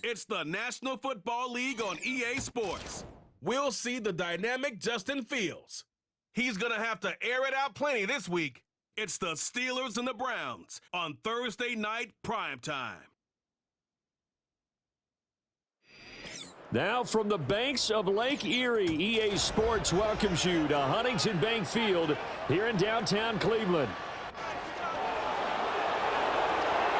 It's the National Football League on EA Sports. We'll see the dynamic Justin Fields. He's going to have to air it out plenty this week. It's the Steelers and the Browns on Thursday night primetime. Now from the banks of Lake Erie, EA Sports welcomes you to Huntington Bank Field here in downtown Cleveland.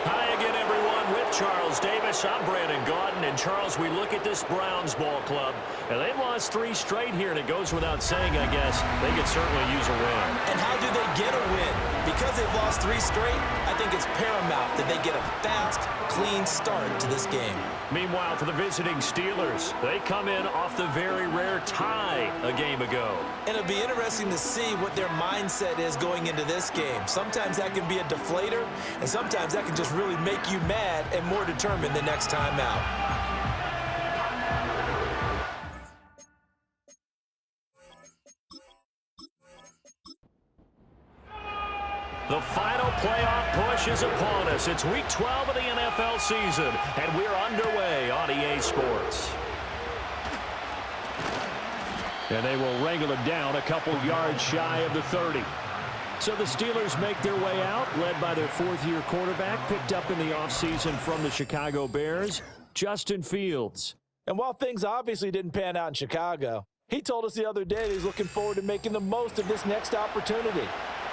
Hi again, everyone. With Charles Davis, I'm Brandon Gaudin. And Charles, we look at this Browns ball club, and they've lost 3 straight here, and it goes without saying, I guess, they could certainly use a win. And how do they get a win? Because they've lost 3 straight, I think it's paramount that they get a fast, clean start to this game. Meanwhile, for the visiting Steelers, they come in off the very rare tie a game ago. And it'll be interesting to see what their mindset is going into this game. Sometimes that can be a deflator, and sometimes that can just really make you mad and more determined the next time out. The final playoff push is upon us. It's week 12 of the NFL season, and we're underway on EA Sports. And they will wrangle it down a couple yards shy of the 30. So the Steelers make their way out, led by their 4th-year quarterback, picked up in the offseason from the Chicago Bears, Justin Fields. And while things obviously didn't pan out in Chicago, he told us the other day that he's looking forward to making the most of this next opportunity.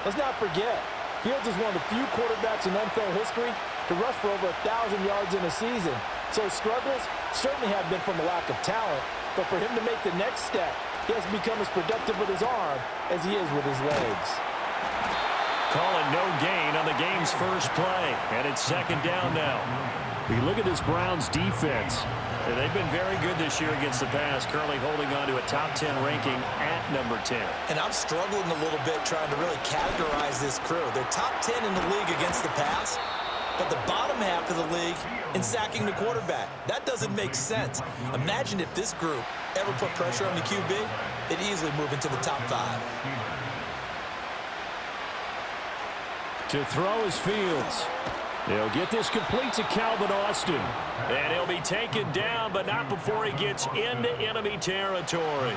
Let's not forget, Fields is one of the few quarterbacks in NFL history to rush for over 1,000 yards in a season. So struggles certainly have been from a lack of talent, but for him to make the next step, he has become as productive with his arm as he is with his legs. Calling no gain on the game's first play, and it's 2nd down now. You look at this Browns defense. They've been very good this year against the pass, currently holding on to a top 10 ranking at number 10. And I'm struggling a little bit trying to really categorize this crew. They're top 10 in the league against the pass, but the bottom half of the league in sacking the quarterback. That doesn't make sense. Imagine if this group ever put pressure on the QB, they'd easily move into the top 5. To throw is Fields. He'll get this complete to Calvin Austin. And he'll be taken down, but not before he gets into enemy territory.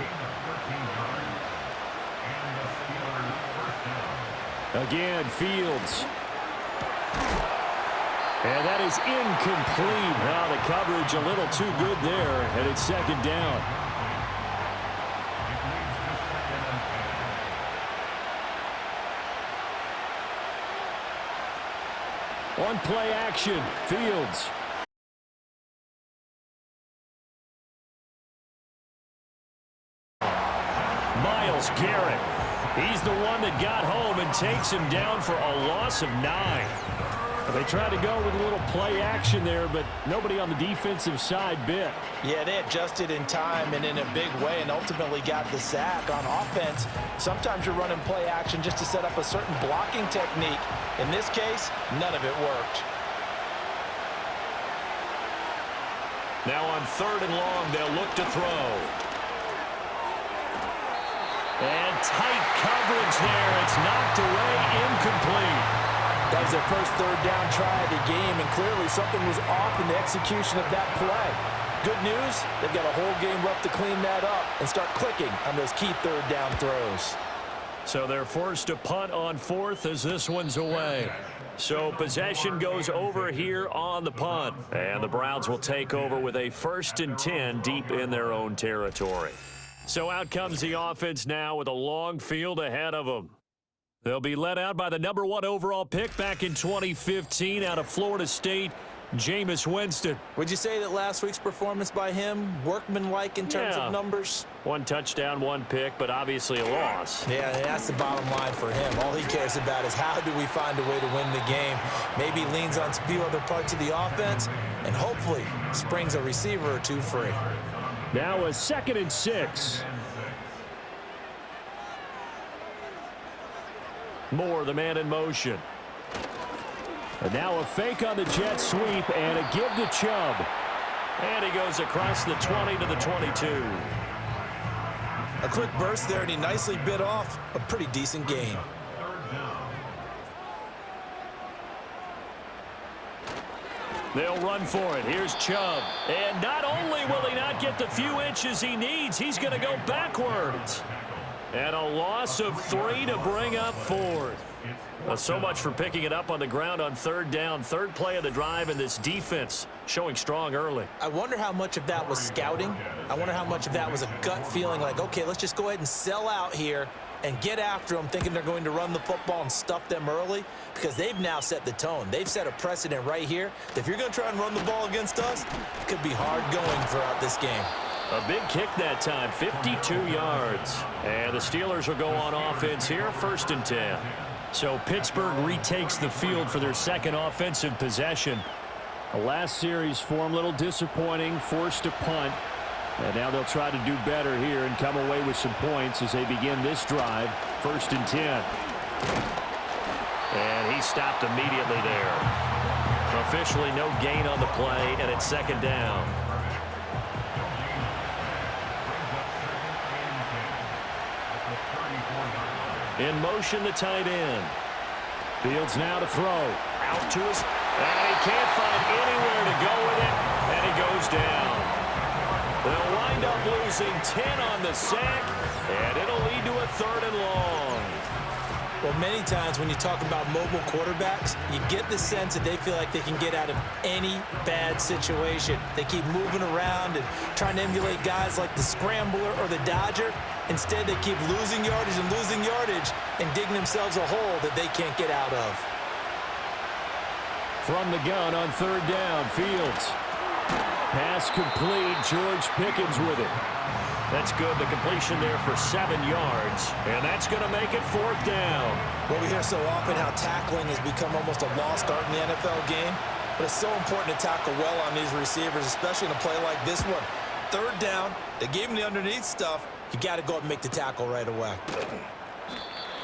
Again, Fields. And that is incomplete. Now the coverage a little too good there, and it's 2nd down. On play action, Fields. Myles Garrett. He's the one that got home and takes him down for a loss of 9. They tried to go with a little play action there, but nobody on the defensive side bit. Yeah, they adjusted in time and in a big way and ultimately got the sack. On offense, sometimes you're running play action just to set up a certain blocking technique. In this case, none of it worked. Now on 3rd and long, they'll look to throw. And tight coverage there. It's knocked away, incomplete. That was their first 3rd down try of the game, and clearly something was off in the execution of that play. Good news, they've got a whole game left to clean that up and start clicking on those key 3rd down throws. So they're forced to punt on 4th as this one's away. So possession goes over here on the punt, and the Browns will take over with a 1st and 10 deep in their own territory. So out comes the offense now with a long field ahead of them. They'll be led out by the number 1 overall pick back in 2015 out of Florida State, Jameis Winston. Would you say that last week's performance by him, workmanlike in terms of numbers? 1 touchdown, 1 pick, but obviously a loss. Yeah, that's the bottom line for him. All he cares about is how do we find a way to win the game. Maybe leans on a few other parts of the offense and hopefully springs a receiver or 2 free. Now a 2nd and 6. Moore, the man in motion. And now a fake on the jet sweep and a give to Chubb. And he goes across the 20 to the 22. A quick burst there, and he nicely bit off a pretty decent gain. They'll run for it. Here's Chubb. And not only will he not get the few inches he needs, he's going to go backwards. And a loss of 3 to bring up 4th. Well, so much for picking it up on the ground on 3rd down. 3rd play of the drive, and this defense showing strong early. I wonder how much of that was scouting. I wonder how much of that was a gut feeling like, okay, let's just go ahead and sell out here and get after them, thinking they're going to run the football and stuff them early, because they've now set the tone. They've set a precedent right here. If you're going to try and run the ball against us, it could be hard going throughout this game. A big kick that time, 52 yards. And the Steelers will go on offense here, 1st and 10. So Pittsburgh retakes the field for their 2nd offensive possession. The last series for them, a little disappointing, forced to punt. And now they'll try to do better here and come away with some points as they begin this drive, 1st and 10. And he stopped immediately there. Officially no gain on the play, and it's 2nd down. In motion, the tight end. Fields now to throw. Out to his, and he can't find anywhere to go with it, and he goes down. They'll wind up losing 10 on the sack, and it'll lead to a 3rd and long. Well, many times when you talk about mobile quarterbacks, you get the sense that they feel like they can get out of any bad situation. They keep moving around and trying to emulate guys like the Scrambler or the Dodger. Instead, they keep losing yardage and digging themselves a hole that they can't get out of. From the gun on 3rd down, Fields. Pass complete. George Pickens with it. That's good. The completion there for 7 yards. And that's going to make it 4th down. Well, we hear so often how tackling has become almost a lost art in the NFL game. But it's so important to tackle well on these receivers, especially in a play like this one. 3rd down, they gave him the underneath stuff. You got to go up and make the tackle right away.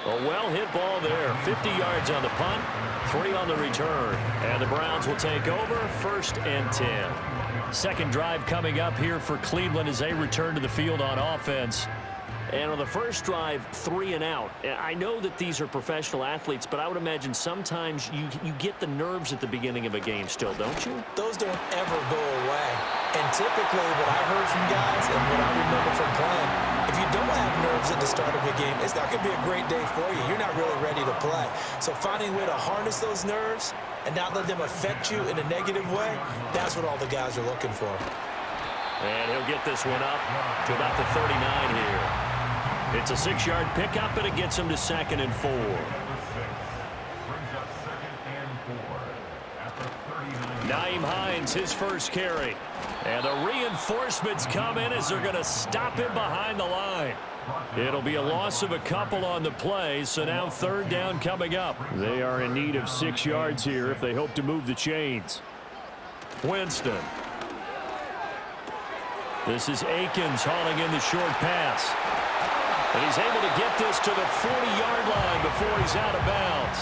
A well-hit ball there. 50 yards on the punt, 3 on the return. And the Browns will take over, 1st and 10. 2nd drive coming up here for Cleveland as they return to the field on offense. And on the first drive, 3 and out. I know that these are professional athletes, but I would imagine sometimes you get the nerves at the beginning of a game still, don't you? Those don't ever go away. And typically what I heard from guys and what I remember from playing, if you don't have nerves at the start of a game, it's not going to be a great day for you. You're not really ready to play. So finding a way to harness those nerves and not let them affect you in a negative way, that's what all the guys are looking for. And he'll get this one up to about the 39 here. It's a 6-yard pickup, and it gets him to 2nd and 4. Nyheim Hines, his first carry. And the reinforcements come in as they're going to stop him behind the line. It'll be a loss of a couple on the play, so now 3rd down coming up. They are in need of 6 yards here if they hope to move the chains. Winston. This is Akins hauling in the short pass. And he's able to get this to the 40-yard line before he's out of bounds.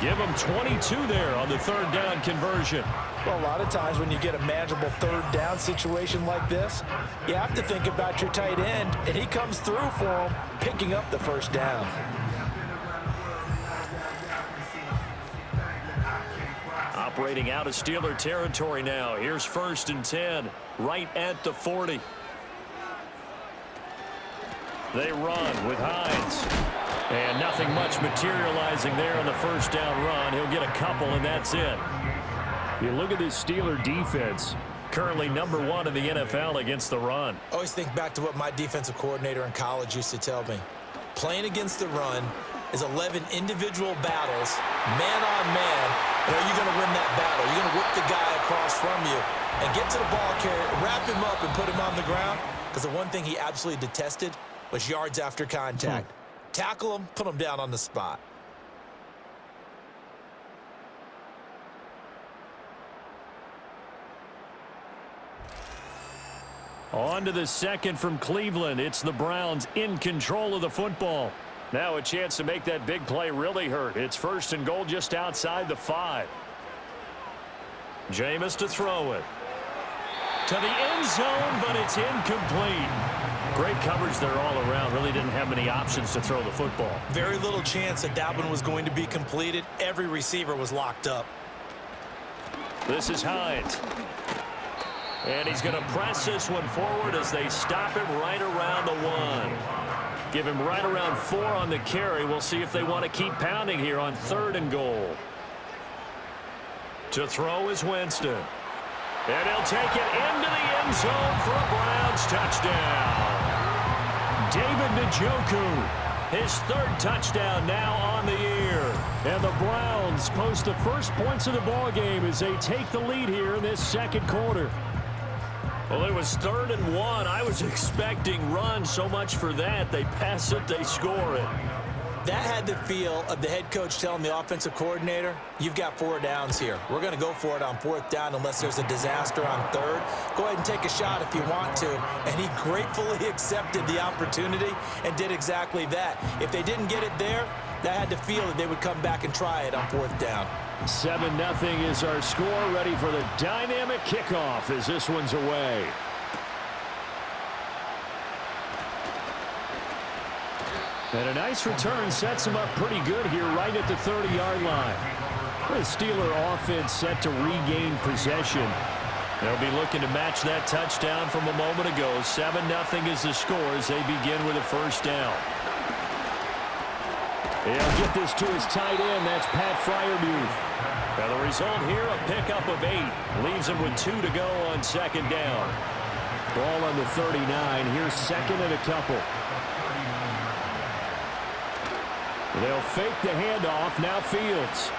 Give him 22 there on the 3rd down conversion. Well, a lot of times when you get a manageable 3rd down situation like this, you have to think about your tight end, and he comes through for him, picking up the 1st down. Operating out of Steeler territory now. Here's 1st and 10, right at the 40. They run with Hines. And nothing much materializing there on the 1st down run. He'll get a couple, and that's it. You look at this Steeler defense. Currently number 1 in the NFL against the run. I always think back to what my defensive coordinator in college used to tell me. Playing against the run is 11 individual battles, man on man, and are you going to win that battle? Are you going to whip the guy across from you and get to the ball carrier, wrap him up, and put him on the ground? Because the one thing he absolutely detested was yards after contact. Tackle him, put him down on the spot. On to the 2nd from Cleveland. It's the Browns in control of the football. Now a chance to make that big play really hurt. It's 1st and goal just outside the 5. Jameis to throw it. To the end zone, but it's incomplete. Great coverage there all around. Really didn't have many options to throw the football. Very little chance that one was going to be completed. Every receiver was locked up. This is Hines. And he's going to press this one forward as they stop him right around the 1. Give him right around 4 on the carry. We'll see if they want to keep pounding here on 3rd and goal. To throw is Winston. And he'll take it into the end zone for a Browns touchdown. David Njoku, his 3rd touchdown now on the year. And the Browns post the first points of the ballgame as they take the lead here in this 2nd quarter. Well, it was 3rd and 1. I was expecting runs, so much for that. They pass it, they score it. That had the feel of the head coach telling the offensive coordinator, you've got 4 downs here. We're going to go for it on 4th down unless there's a disaster on 3rd. Go ahead and take a shot if you want to. And he gratefully accepted the opportunity and did exactly that. If they didn't get it there, that had the feel that they would come back and try it on 4th down. 7-0 is our score, ready for the dynamic kickoff as this one's away. And a nice return sets him up pretty good here right at the 30-yard line. The Steeler offense set to regain possession. They'll be looking to match that touchdown from a moment ago. 7-0 is the score as they begin with a 1st down. He'll get this to his tight end. That's Pat Freiermuth. Now the result here, a pickup of 8. Leaves him with 2 to go on 2nd down. Ball on the 39. Here's 2nd and a couple. They'll fake the handoff. Now Fields.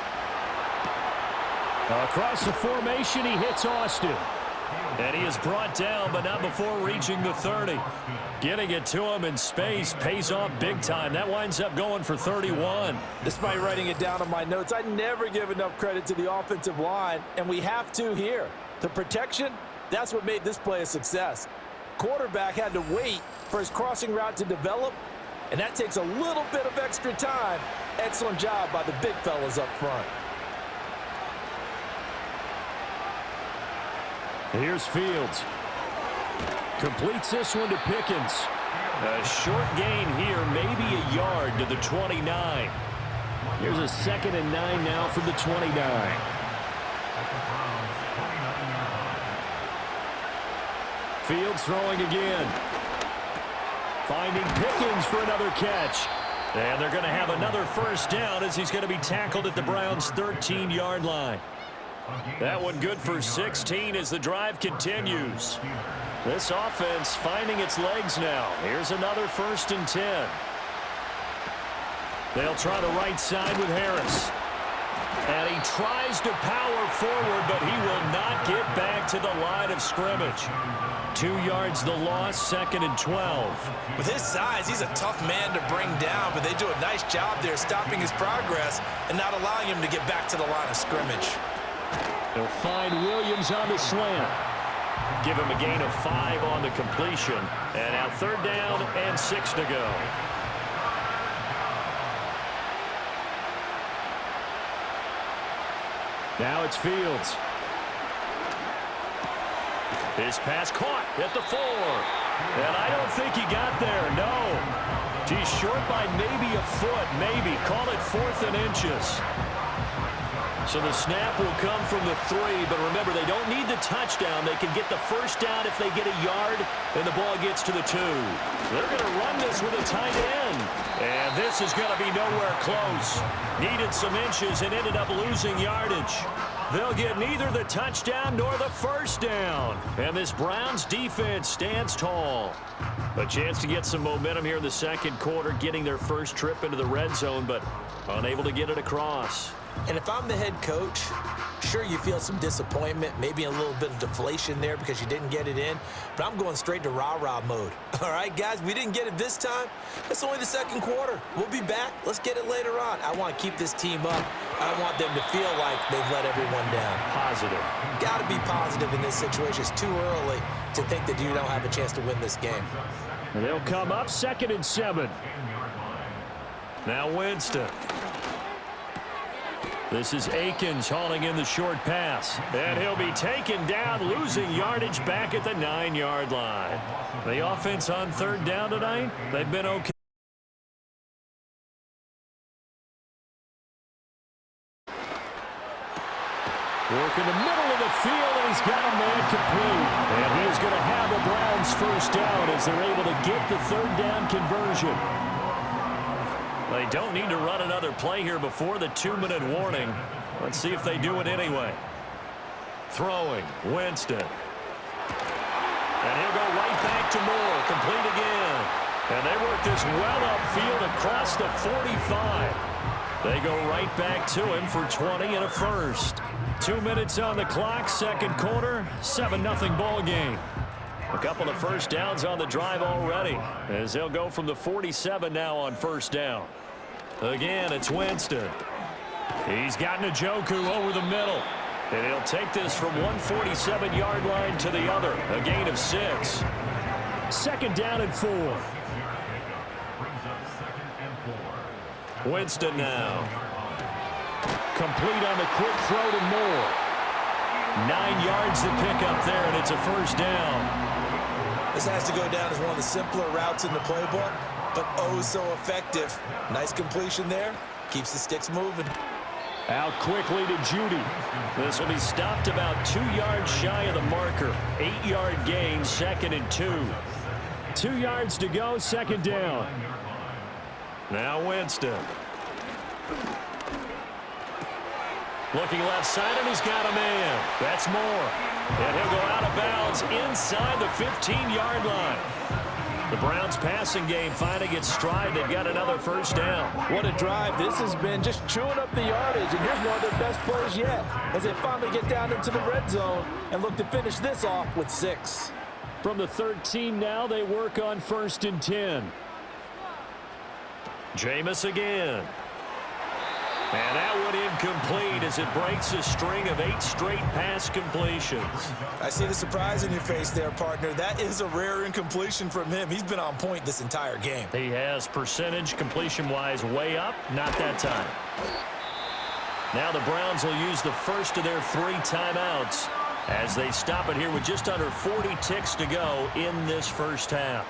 Across the formation, he hits Austin. And he is brought down, but not before reaching the 30. Getting it to him in space pays off big time. That winds up going for 31. Despite writing it down on my notes, I never give enough credit to the offensive line, and we have to here. The protection, that's what made this play a success. Quarterback had to wait for his crossing route to develop, and that takes a little bit of extra time. Excellent job by the big fellas up front. Here's Fields. Completes this one to Pickens. A short gain here, maybe a yard to the 29. Here's a 2nd and 9 now from the 29. Fields throwing again. Finding Pickens for another catch. And they're going to have another 1st down as he's going to be tackled at the Browns' 13-yard line. That one good for 16 as the drive continues. This offense finding its legs now. Here's another 1st and 10. They'll try the right side with Harris. And he tries to power forward, but he will not get back to the line of scrimmage. 2 yards the loss, 2nd and 12. With his size, he's a tough man to bring down, but they do a nice job there stopping his progress and not allowing him to get back to the line of scrimmage. They'll find Williams on the slant. Give him a gain of 5 on the completion. And now 3rd down and 6 to go. Now it's Fields. His pass caught at the 4. And I don't think he got there, no. He's short by maybe a foot, maybe. Call it 4th and inches. So the snap will come from the 3, but remember, they don't need the touchdown. They can get the 1st down if they get a yard, and the ball gets to the 2. They're going to run this with a tight end. And this is going to be nowhere close. Needed some inches and ended up losing yardage. They'll get neither the touchdown nor the 1st down. And this Browns defense stands tall. A chance to get some momentum here in the 2nd quarter, getting their first trip into the red zone, but unable to get it across. And if I'm the head coach, sure, you feel some disappointment, maybe a little bit of deflation there because you didn't get it in, but I'm going straight to rah-rah mode. All right, guys, we didn't get it this time. It's only the 2nd quarter. We'll be back. Let's get it later on. I want to keep this team up. I want them to feel like they've let everyone down. Positive. Got to be positive in this situation. It's too early to think that you don't have a chance to win this game. And they'll come up 2nd and 7. Now Winston. This is Akins hauling in the short pass. And he'll be taken down, losing yardage back at the 9-yard line. The offense on 3rd down tonight, they've been okay. Work in the middle of the the field, and he's got a man complete. And he's going to have the Browns first down as they're able to get the third down conversion. They don't need to run another play here before the 2-minute warning. Let's see if they do it anyway. Throwing, Winston. And he'll go right back to Moore, complete again. And they work this well upfield across the 45. They go right back to him for 20 and a first. 2 minutes on the clock, second quarter, 7-0 ball game. A couple of first downs on the drive already, as they'll go from the 47 now on first down. Again, it's Winston. He's got Njoku over the middle. And he'll take this from 147-yard line to the other, a gain of 6. Second down and 4. Winston now. Complete on the quick throw to Moore. 9 yards to pick up there, and it's a first down. This has to go down as one of the simpler routes in the playbook, but oh so effective. Nice completion there. Keeps the sticks moving. Out quickly to Judy. This will be stopped about 2 yards shy of the marker. 8-yard gain, 2nd and 2. 2 yards to go, second down. Now Winston. Looking left side, and he's got a man. That's Moore. And he'll go out of bounds inside the 15-yard line. The Browns passing game finding its stride. They've got another first down. What a drive this has been, just chewing up the yardage, and here's one of their best plays yet as they finally get down into the red zone and look to finish this off with 6. From the 13 now, they work on 1st and 10. Jameis again. And that one incomplete as it breaks a string of 8 straight pass completions. I see the surprise in your face there, partner. That is a rare incompletion from him. He's been on point this entire game. He has percentage completion-wise way up. Not that time. Now the Browns will use the first of their 3 timeouts as they stop it here with just under 40 ticks to go in this first half.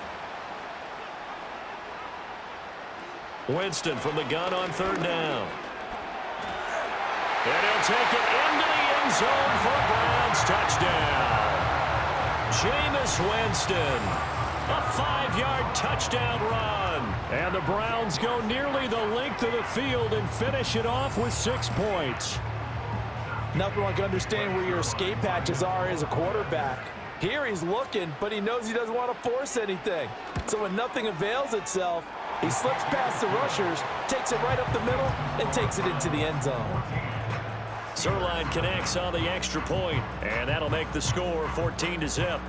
Winston from the gun on 3rd down. And he'll take it into the end zone for a Browns touchdown. Jameis Winston, a 5-yard touchdown run. And the Browns go nearly the length of the field and finish it off with 6 points. Nothing like understanding where your escape patches are as a quarterback. Here he's looking, but he knows he doesn't want to force anything. So when nothing avails itself, he slips past the rushers, takes it right up the middle, and takes it into the end zone. Zerline connects on the extra point, and that'll make the score 14-0.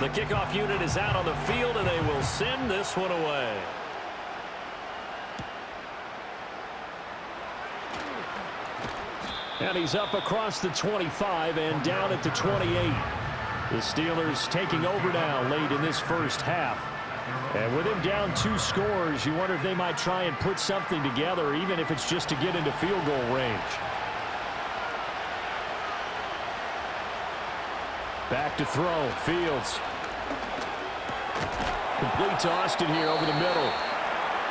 The kickoff unit is out on the field, and they will send this one away. And he's up across the 25 and down at the 28. The Steelers taking over now late in this first half. And with him down 2 scores, you wonder if they might try and put something together, even if it's just to get into field goal range. Back to throw. Fields. Complete to Austin here over the middle.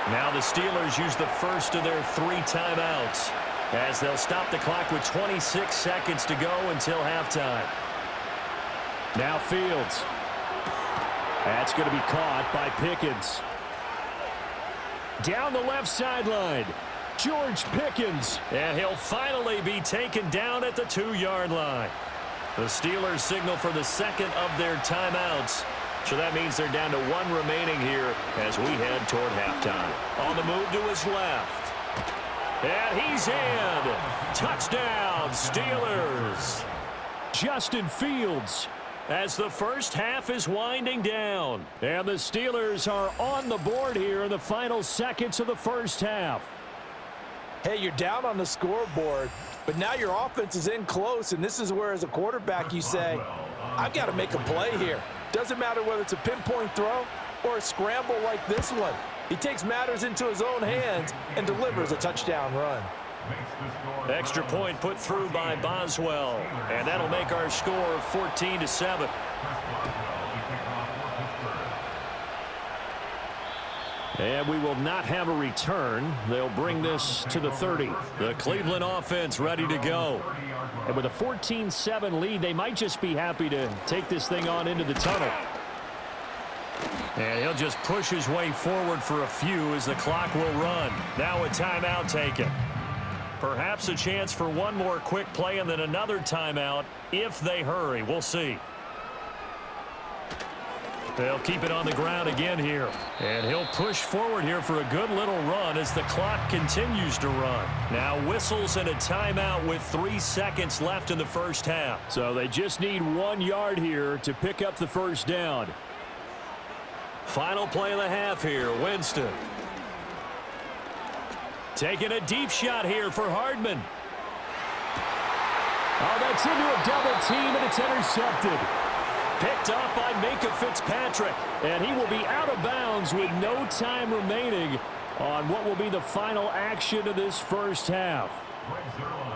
Now the Steelers use the first of their 3 timeouts as they'll stop the clock with 26 seconds to go until halftime. Now Fields. That's going to be caught by Pickens. Down the left sideline, George Pickens. And he'll finally be taken down at the 2-yard line. The Steelers signal for the second of their timeouts. So that means they're down to 1 remaining here as we head toward halftime. On the move to his left. And he's in. Touchdown, Steelers. Justin Fields. As the first half is winding down. And the Steelers are on the board here in the final seconds of the first half. Hey, you're down on the scoreboard, but now your offense is in close, and this is where, as a quarterback, you say, I've got to make a play here. Doesn't matter whether it's a pinpoint throw or a scramble like this one. He takes matters into his own hands and delivers a touchdown run. Extra point put through by Boswell, and that'll make our score 14-7. And we will not have a return. They'll bring this to the 30. The Cleveland offense ready to go. And with a 14-7 lead, they might just be happy to take this thing on into the tunnel. And he'll just push his way forward for a few as the clock will run. Now a timeout taken. Perhaps a chance for one more quick play and then another timeout if they hurry. We'll see. They'll keep it on the ground again here. And he'll push forward here for a good little run as the clock continues to run. Now whistles and a timeout with 3 seconds left in the first half. So they just need 1 yard here to pick up the first down. Final play of the half here, Winston. Taking a deep shot here for Hardman. Oh, that's into a double team, and it's intercepted. Picked up by Minka Fitzpatrick. And he will be out of bounds with no time remaining on what will be the final action of this first half.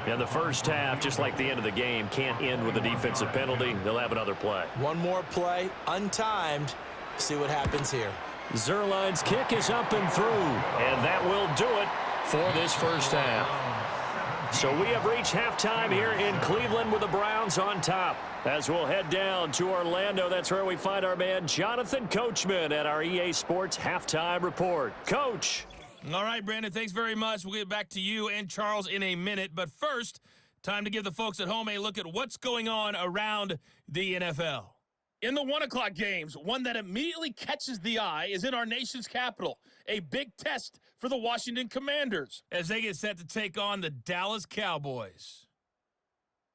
And the first half, just like the end of the game, can't end with a defensive penalty. They'll have another play. One more play, untimed. See what happens here. Zerline's kick is up and through. And that will do it for this first half. So we have reached halftime here in Cleveland with the Browns on top. As we'll head down to Orlando, that's where we find our man Jonathan Coachman at our EA Sports Halftime Report. Coach. All right, Brandon, thanks very much. We'll get back to you and Charles in a minute. But first, time to give the folks at home a look at what's going on around the NFL. In the 1 o'clock games, one that immediately catches the eye is in our nation's capital. A big test for the Washington Commanders as they get set to take on the Dallas Cowboys.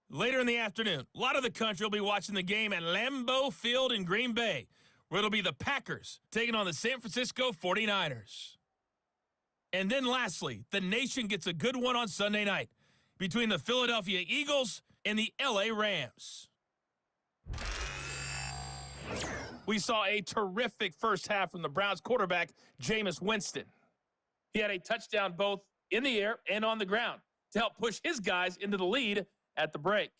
Later in the afternoon, a lot of the country will be watching the game at Lambeau Field in Green Bay, where it'll be the Packers taking on the San Francisco 49ers. And then lastly, the nation gets a good one on Sunday night between the Philadelphia Eagles and the LA Rams. We saw a terrific first half from the Browns quarterback, Jameis Winston. He had a touchdown both in the air and on the ground to help push his guys into the lead at the break.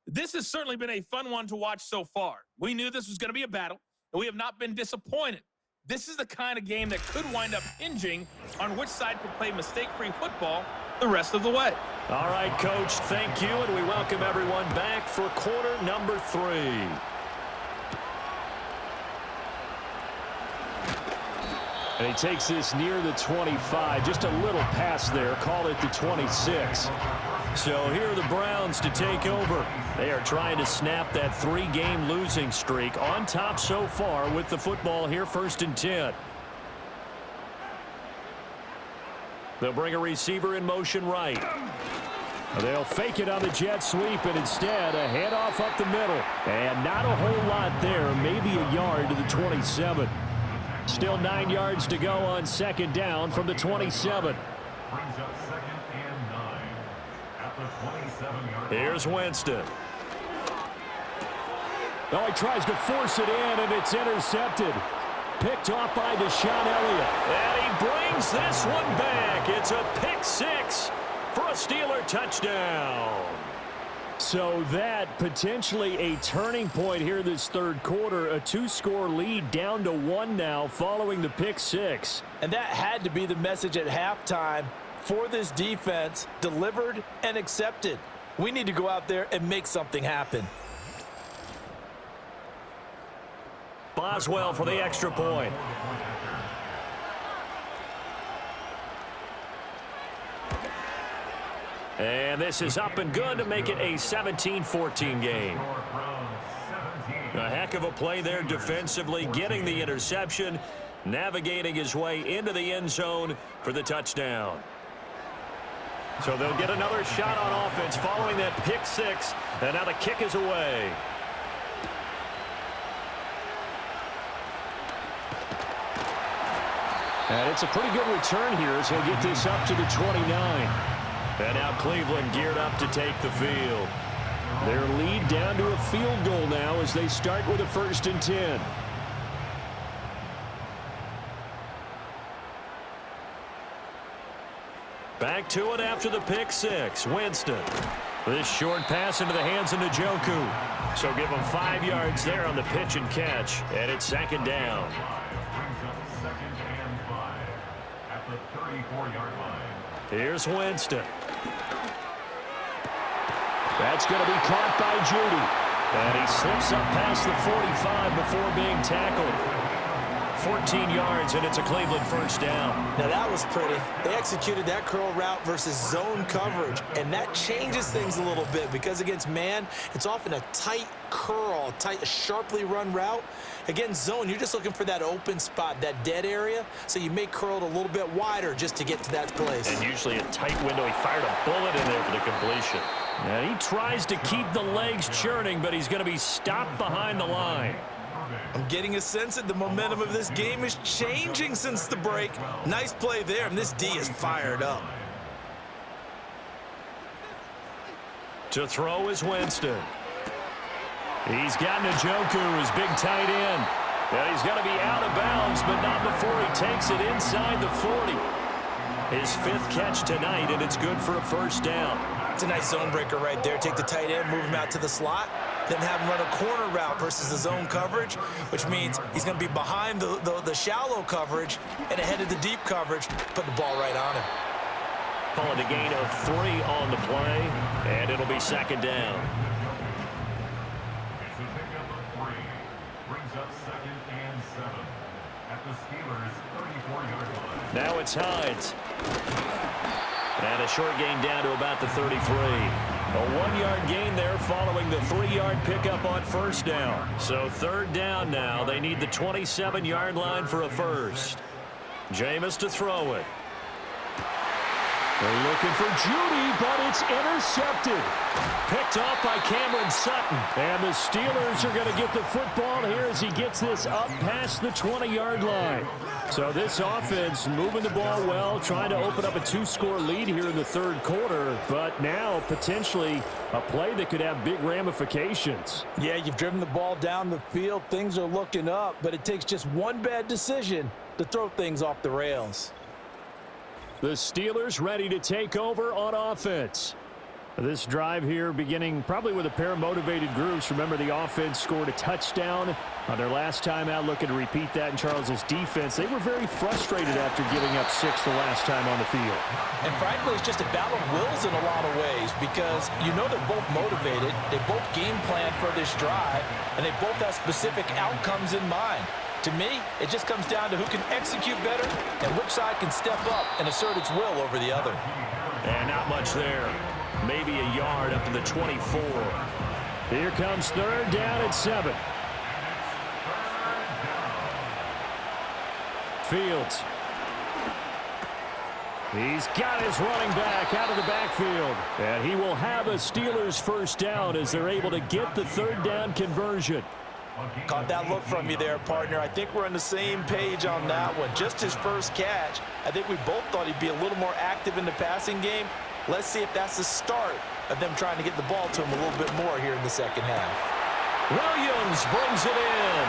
This has certainly been a fun one to watch so far. We knew this was going to be a battle, and we have not been disappointed. This is the kind of game that could wind up hinging on which side could play mistake-free football the rest of the way. All right, Coach, thank you, and we welcome everyone back for quarter number 3. And he takes this near the 25. Just a little pass there. Call it the 26. So here are the Browns to take over. They are trying to snap that 3-game losing streak on top so far with the football here, 1st and 10. They'll bring a receiver in motion right. They'll fake it on the jet sweep, and instead a handoff up the middle. And not a whole lot there, maybe a yard to the 27. Still 9 yards to go on 2nd down from the 27. Brings up 2nd and 9 at the 27-yard line. Here's Winston. Oh, he tries to force it in, and it's intercepted. Picked off by Deshaun Elliott. And he brings this one back. It's a pick 6 for a Steeler touchdown. So that potentially a turning point here this 3rd quarter. A 2-score lead down to 1 now following the pick 6. And that had to be the message at halftime for this defense, delivered and accepted. We need to go out there and make something happen. Boswell for the extra point. And this is up and good to make it a 17-14 game. A heck of a play there defensively, getting the interception, navigating his way into the end zone for the touchdown. So they'll get another shot on offense following that pick 6, and now the kick is away. And it's a pretty good return here as he'll get this up to the 29. And now Cleveland geared up to take the field. Their lead down to a field goal now as they start with a 1st and 10. Back to it after the pick 6. Winston. This short pass into the hands of Njoku. So give him 5 yards there on the pitch and catch. And it's 2nd down. Brings up 2nd and 5 at the 34-yard line. Here's Winston. That's going to be caught by Judy. And he slips up past the 45 before being tackled. 14 yards, and it's a Cleveland first down. Now that was pretty. They executed that curl route versus zone coverage, and that changes things a little bit because against man, it's often a tight curl, a sharply run route. Against zone, you're just looking for that open spot, that dead area, so you may curl it a little bit wider just to get to that place. And usually a tight window. He fired a bullet in there for the completion. And he tries to keep the legs churning, but he's going to be stopped behind the line. I'm getting a sense that the momentum of this game is changing since the break. Nice play there, and this D is fired up. To throw is Winston. He's got Njoku, his big tight end. And he's going to be out of bounds, but not before he takes it inside the 40. His fifth catch tonight, and it's good for a first down. It's a nice zone breaker right there. Take the tight end, move him out to the slot, then have him run a corner route versus the zone coverage, which means he's going to be behind the shallow coverage and ahead of the deep coverage, put the ball right on him. Calling a gain of 3 on the play, and it'll be second down. It's a pickup of 3. Brings up 2nd and 7 at the Steelers' 34-yard line. Now it's Hines. And a short gain down to about the 33. A 1-yard gain there following the 3-yard pickup on first down. So third down now. They need the 27-yard line for a first. Jameis to throw it. They're looking for Judy, but it's intercepted. Picked off by Cameron Sutton. And the Steelers are going to get the football here as he gets this up past the 20-yard line. So this offense moving the ball well, trying to open up a 2-score lead here in the third quarter. But now potentially a play that could have big ramifications. Yeah, you've driven the ball down the field. Things are looking up, but it takes just one bad decision to throw things off the rails. The Steelers ready to take over on offense. This drive here beginning probably with a pair of motivated groups. Remember, the offense scored a touchdown on their last time out, looking to repeat that in Charles' defense. They were very frustrated after giving up 6 the last time on the field. And frankly, it's just a battle of wills in a lot of ways because you know they're both motivated, they both game plan for this drive, and they both have specific outcomes in mind. To me, it just comes down to who can execute better and which side can step up and assert its will over the other. And not much there. Maybe a yard up to the 24. Here comes third down at 7. Fields. He's got his running back out of the backfield. And he will have a Steelers first down as they're able to get the third down conversion. Caught that look from you there, partner. I think we're on the same page on that one. Just his first catch. I think we both thought he'd be a little more active in the passing game. Let's see if that's the start of them trying to get the ball to him a little bit more here in the second half. Williams brings it in.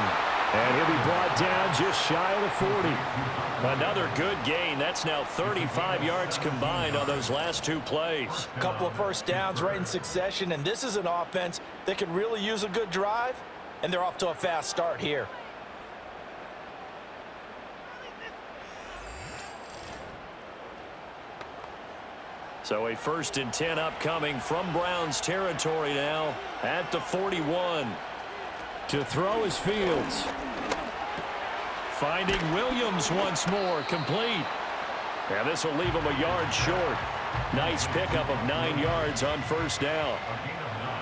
And he'll be brought down just shy of the 40. Another good gain. That's now 35 yards combined on those last 2 plays. A couple of first downs right in succession, and this is an offense that can really use a good drive, and they're off to a fast start here. So a 1st and 10 upcoming from Browns territory now at the 41. To throw is Fields. Finding Williams once more, complete. And this will leave him a yard short. Nice pickup of 9 yards on first down.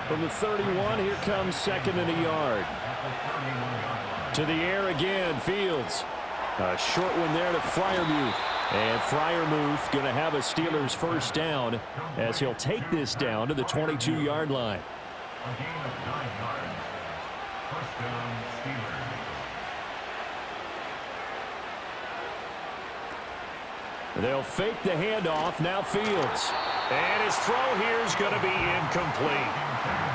From the 31, here comes 2nd and a yard. To the air again, Fields. A short one there to Freiermuth. And Freiermuth going to have a Steelers first down as he'll take this down to the 22-yard line. A gain of 9 yards. First down, Steelers. They'll fake the handoff. Now Fields. And his throw here is going to be incomplete.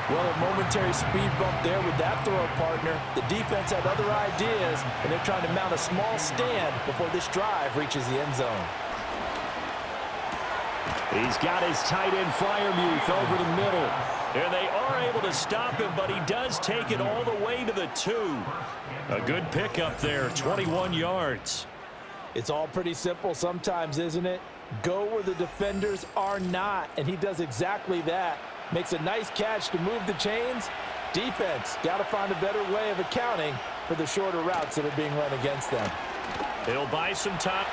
Well, a momentary speed bump there with that throw, partner. The defense had other ideas, and they're trying to mount a small stand before this drive reaches the end zone. He's got his tight end Freiermuth over the middle. And they are able to stop him, but he does take it all the way to the 2. A good pickup there, 21 yards. It's all pretty simple sometimes, isn't it? Go where the defenders are not, and he does exactly that. Makes a nice catch to move the chains. Defense got to find a better way of accounting for the shorter routes that are being run against them. He'll buy some time,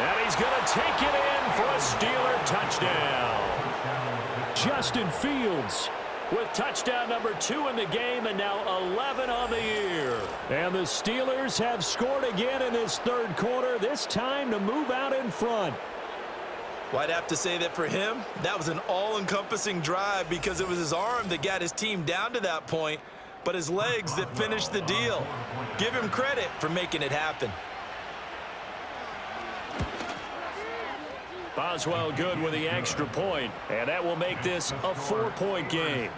and he's going to take it in for a Steeler touchdown. Justin Fields With touchdown number 2 in the game and now 11 on the year. And the Steelers have scored again in this third quarter, this time to move out in front. Well, I'd have to say that for him, that was an all-encompassing drive because it was his arm that got his team down to that point, but his legs that finished the deal. Give him credit for making it happen. Boswell good with the extra point, and that will make this a 4-point game.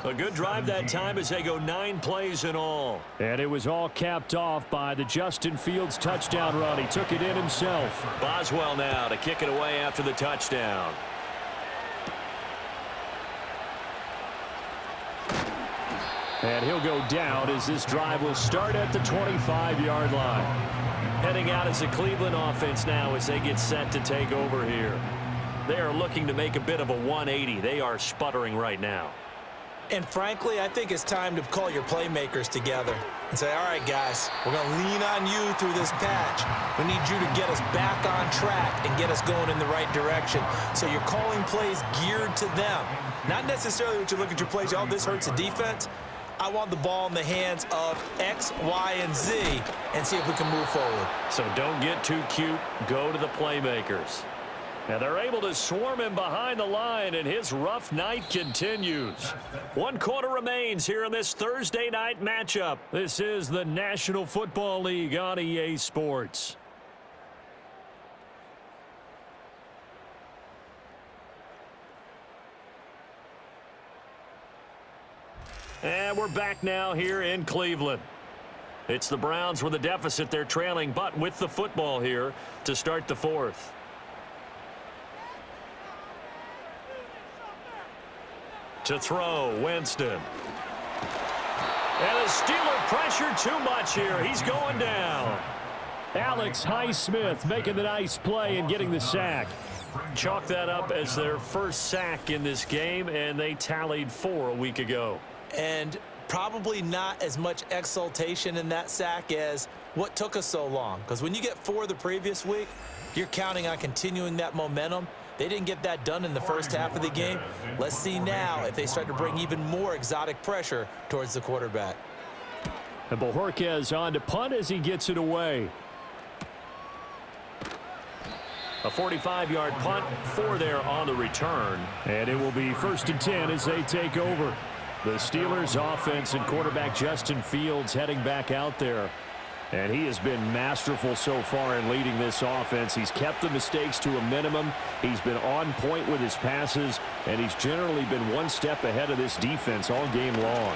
A good drive that time as they go 9 plays in all. And it was all capped off by the Justin Fields touchdown run. He took it in himself. Boswell now to kick it away after the touchdown. And he'll go down as this drive will start at the 25-yard line. Heading out as the Cleveland offense now as they get set to take over here. They are looking to make a bit of a 180. They are sputtering right now. And frankly, I think it's time to call your playmakers together and say, all right, guys, we're going to lean on you through this patch. We need you to get us back on track and get us going in the right direction. So you're calling plays geared to them. Not necessarily what you look at your plays, oh, this hurts the defense. I want the ball in the hands of X, Y, and Z and see if we can move forward. So don't get too cute. Go to the playmakers. And they're able to swarm him behind the line, and his rough night continues. 1 quarter remains here in this Thursday night matchup. This is the National Football League on EA Sports. And we're back now here in Cleveland. It's the Browns with a deficit. They're trailing, but with the football here to start the 4th. To throw, Winston. And the Steeler pressure too much here. He's going down. Alex Highsmith making the nice play and getting the sack. Chalk that up as their first sack in this game, and they tallied 4 a week ago. And probably not as much exultation in that sack as what took us so long. Because when you get 4 the previous week, you're counting on continuing that momentum. They didn't get that done in the first half of the game. Let's see now if they start to bring even more exotic pressure towards the quarterback. And Bojorquez on to punt as he gets it away. A 45-yard punt, 4 there on the return. And it will be 1st and 10 as they take over. The Steelers offense and quarterback Justin Fields heading back out there. And he has been masterful so far in leading this offense. He's kept the mistakes to a minimum. He's been on point with his passes, and he's generally been 1 step ahead of this defense all game long.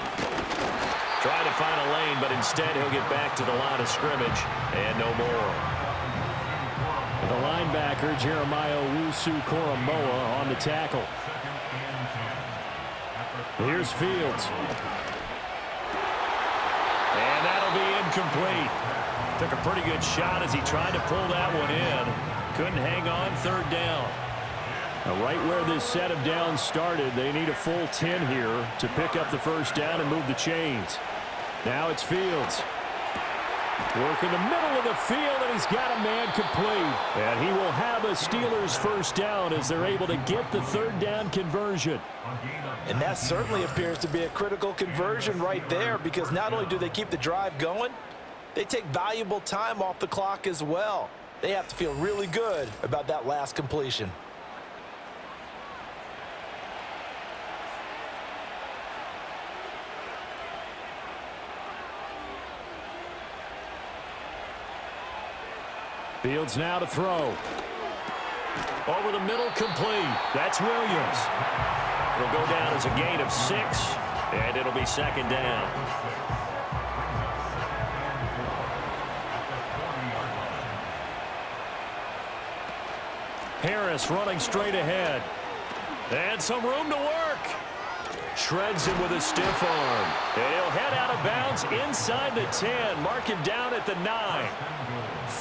Trying to find a lane, but instead he'll get back to the line of scrimmage, and no more. The linebacker, Jeremiah Owusu-Koramoah, on the tackle. Here's Fields. And that'll be incomplete. Took a pretty good shot as he tried to pull that one in. Couldn't hang on, 3rd down. Now right where this set of downs started, they need a full 10 here to pick up the 1st down and move the chains. Now it's Fields. Work in the middle of the field, and he's got a man complete. And he will have a Steelers 1st down as they're able to get the 3rd down conversion. And that certainly appears to be a critical conversion right there, because not only do they keep the drive going, they take valuable time off the clock as well. They have to feel really good about that last completion. Fields now to throw. Over the middle, complete. That's Williams. It'll go down as a gain of 6, and it'll be 2nd down. Harris running straight ahead. And some room to work. Shreds him with a stiff arm. And he'll head out of bounds inside the 10. Mark him down at the 9.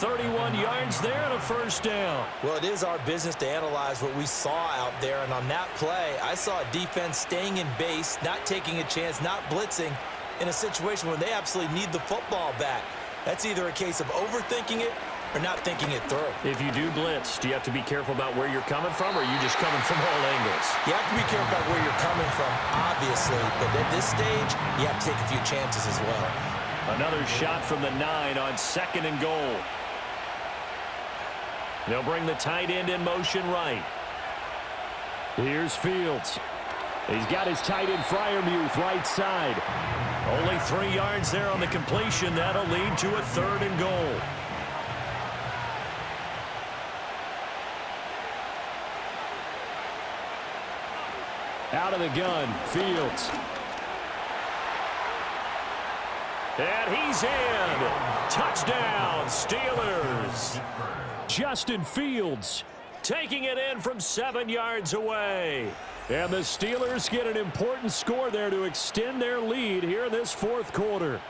31 yards there and a first down. Well, it is our business to analyze what we saw out there. And on that play, I saw a defense staying in base, not taking a chance, not blitzing in a situation where they absolutely need the football back. That's either a case of overthinking it or not thinking it through. If you do blitz, do you have to be careful about where you're coming from, or are you just coming from all angles? You have to be careful about where you're coming from, obviously. But at this stage, you have to take a few chances as well. Another shot from the 9 on 2nd and goal. They'll bring the tight end in motion right. Here's Fields. He's got his tight end Freiermuth right side. Only 3 yards there on the completion. That'll lead to a 3rd and goal. Out of the gun, Fields. And he's in. Touchdown, Steelers. Justin Fields Taking it in from 7 yards away. And the Steelers get an important score there to extend their lead here in this 4th quarter.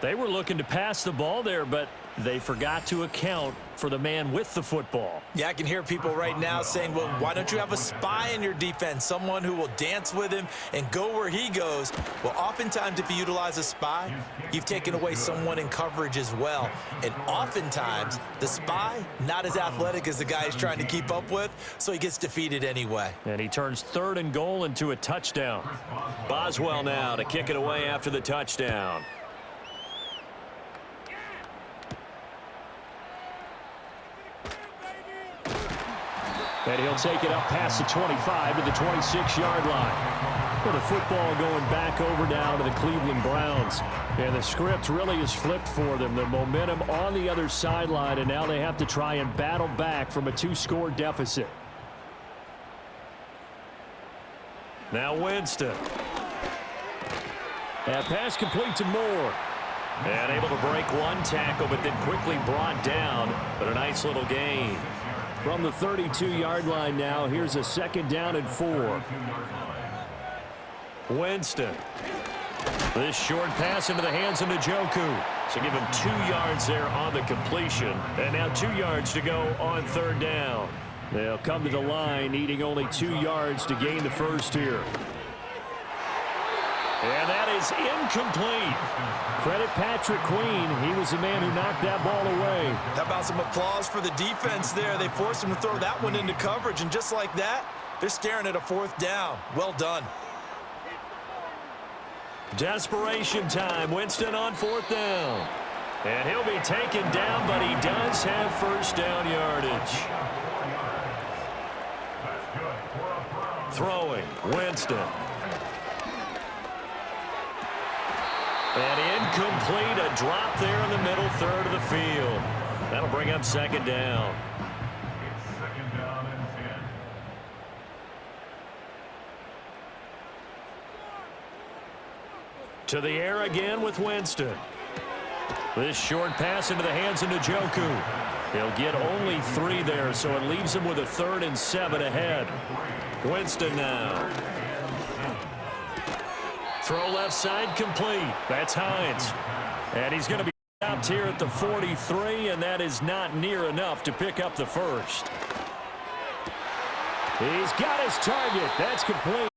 They were looking to pass the ball there, but they forgot to account for the man with the football. Yeah, I can hear people right now saying, well, why don't you have a spy in your defense, someone who will dance with him and go where he goes? Well, oftentimes if you utilize a spy, you've taken away someone in coverage as well. And oftentimes, the spy, not as athletic as the guy he's trying to keep up with, so he gets defeated anyway. And he turns 3rd and goal into a touchdown. Boswell now to kick it away after the touchdown. And he'll take it up past the 25 to the 26-yard line. Well, the football going back over now to the Cleveland Browns. And the script really is flipped for them. The momentum on the other sideline, and now they have to try and battle back from a 2-score deficit. Now Winston. That pass complete to Moore. And able to break one tackle, but then quickly brought down. But a nice little gain. From the 32-yard line now, here's a 2nd down and 4. Winston. This short pass into the hands of Njoku. So give him 2 yards there on the completion. And now 2 yards to go on 3rd down. They'll come to the line, needing only 2 yards to gain the first here. And that is incomplete. Credit Patrick Queen. He was the man who knocked that ball away. How about some applause for the defense there? They forced him to throw that one into coverage, and just like that, they're staring at a 4th down. Well done. Desperation time. Winston on 4th down. And he'll be taken down, but he does have first down yardage. Throwing, Winston. And incomplete, a drop there in the middle 3rd of the field. That'll bring up 2nd down. It's 2nd down and 10. To the air again with Winston. This short pass into the hands of Njoku. He'll get only 3 there, so it leaves him with a 3rd and 7 ahead. Winston now. Throw left side complete. That's Hines. And he's going to be stopped here at the 43, and that is not near enough to pick up the first. He's got his target. That's complete.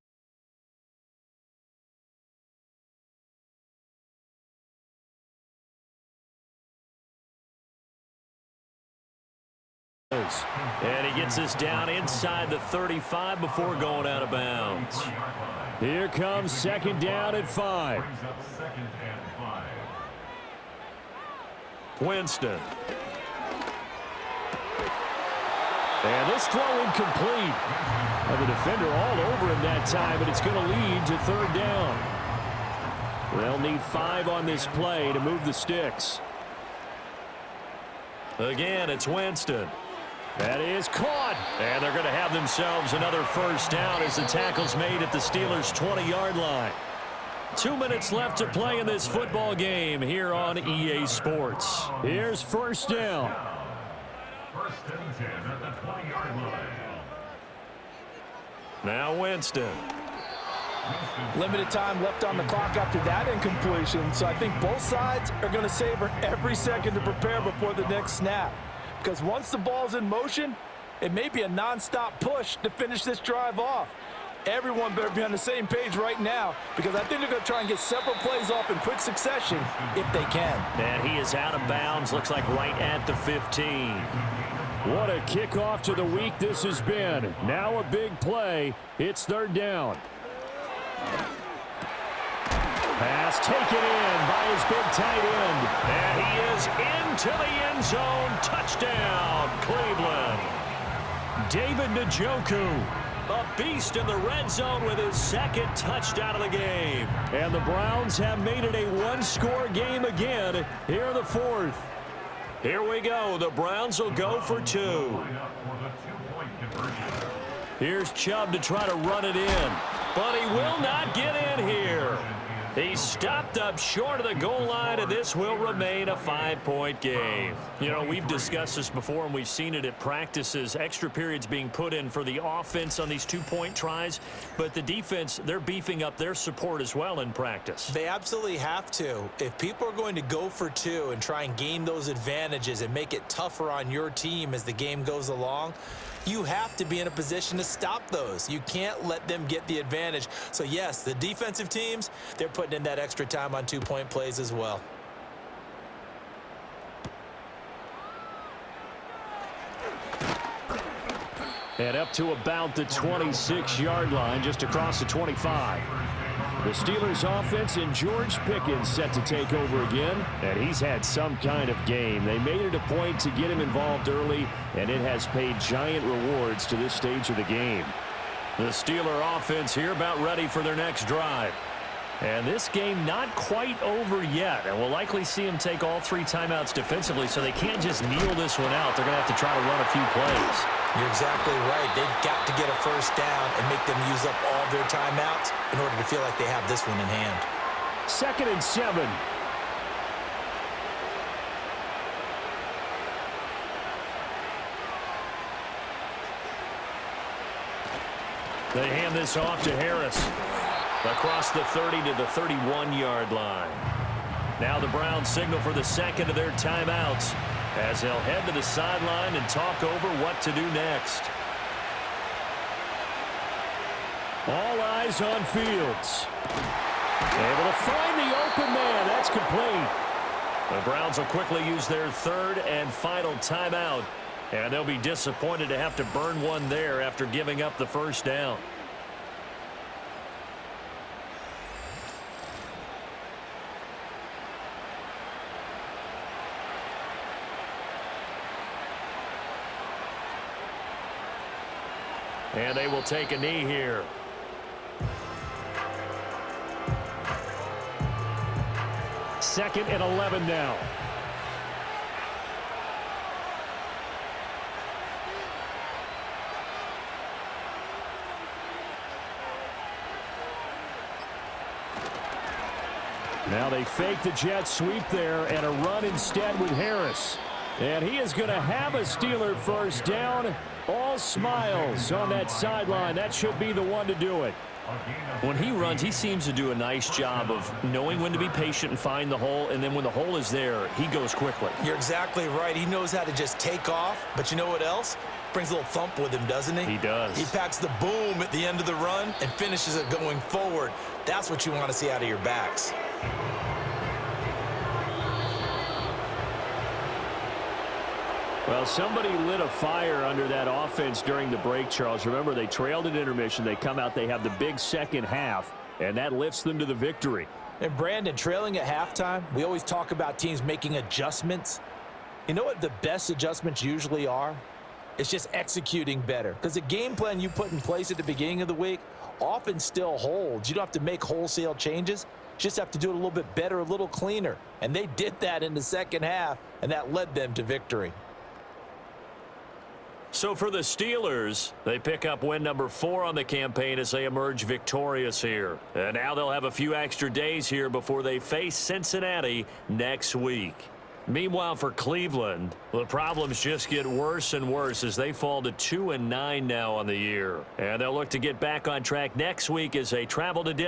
And he gets this down inside the 35 before going out of bounds. Here comes 2nd down and 5. Brings up 2nd and 5. Winston. And this throw incomplete. And the defender all over him that time, but it's going to lead to 3rd down. They'll need 5 on this play to move the sticks. Again, it's Winston. That is caught. And they're going to have themselves another first down as the tackle's made at the Steelers' 20-yard line. 2 minutes left to play in this football game here on EA Sports. Here's first down. 1st and 10 at the 20-yard line. Now Winston. Limited time left on the clock after that incompletion, so I think both sides are going to savor every second to prepare before the next snap. Because once the ball's in motion, it may be a nonstop push to finish this drive off. Everyone better be on the same page right now, because I think they're going to try and get several plays off in quick succession if they can. And he is out of bounds, looks like right at the 15. What a kickoff to the week this has been. Now a big play. It's third down. Pass taken in by his big tight end. And he is into the end zone. Touchdown, Cleveland. David Njoku, a beast in the red zone with his second touchdown of the game. And the Browns have made it a one-score game again here in the fourth. Here we go. The Browns will go for two. Here's Chubb to try to run it in. But he will not get in here. He's stopped up short of the goal line, and this will remain a 5-point game. You know, we've discussed this before, and we've seen it at practices. Extra periods being put in for the offense on these two-point tries. But the defense, they're beefing up their support as well in practice. They absolutely have to. If people are going to go for two and try and gain those advantages and make it tougher on your team as the game goes along, you have to be in a position to stop those. You can't let them get the advantage. So, yes, the defensive teams, they're putting in that extra time on two-point plays as well. And up to about the 26-yard line, just across the 25. The Steelers offense and George Pickens set to take over again, and he's had some kind of game. They made it a point to get him involved early, and it has paid giant rewards to this stage of the game. The Steeler offense here about ready for their next drive. And this game not quite over yet, and we'll likely see them take all three timeouts defensively, so they can't just kneel this one out. They're going to have to try to run a few plays. You're exactly right. They've got to get a first down and make them use up all their timeouts in order to feel like they have this one in hand. 2nd and 7. They hand this off to Harris. Across the 30 to the 31-yard line. Now the Browns signal for the second of their timeouts as they'll head to the sideline and talk over what to do next. All eyes on Fields. Able to find the open man. That's complete. The Browns will quickly use their third and final timeout, and they'll be disappointed to have to burn one there after giving up the first down. And they will take a knee here. Second and 11 now. Now they fake the jet sweep there and a run instead with Harris. And he is going to have a Steeler first down. All smiles on that sideline. That should be the one to do it. When he runs, he seems to do a nice job of knowing when to be patient and find the hole, and then when the hole is there, he goes quickly. You're exactly right. He knows how to just take off, but you know what else? Brings a little thump with him, doesn't he? He does. He packs the boom at the end of the run and finishes it going forward. That's what you want to see out of your backs. Well, somebody lit a fire under that offense during the break, Charles. Remember, they trailed at intermission. They come out, they have the big second half, and that lifts them to the victory. And, Brandon, trailing at halftime, we always talk about teams making adjustments. You know what the best adjustments usually are? It's just executing better. Because the game plan you put in place at the beginning of the week often still holds. You don't have to make wholesale changes. You just have to do it a little bit better, a little cleaner. And they did that in the second half, and that led them to victory. So for the Steelers, they pick up win number 4 on the campaign as they emerge victorious here. And now they'll have a few extra days here before they face Cincinnati next week. Meanwhile, for Cleveland, the problems just get worse and worse as they fall to 2-9 now on the year. And they'll look to get back on track next week as they travel to Denver.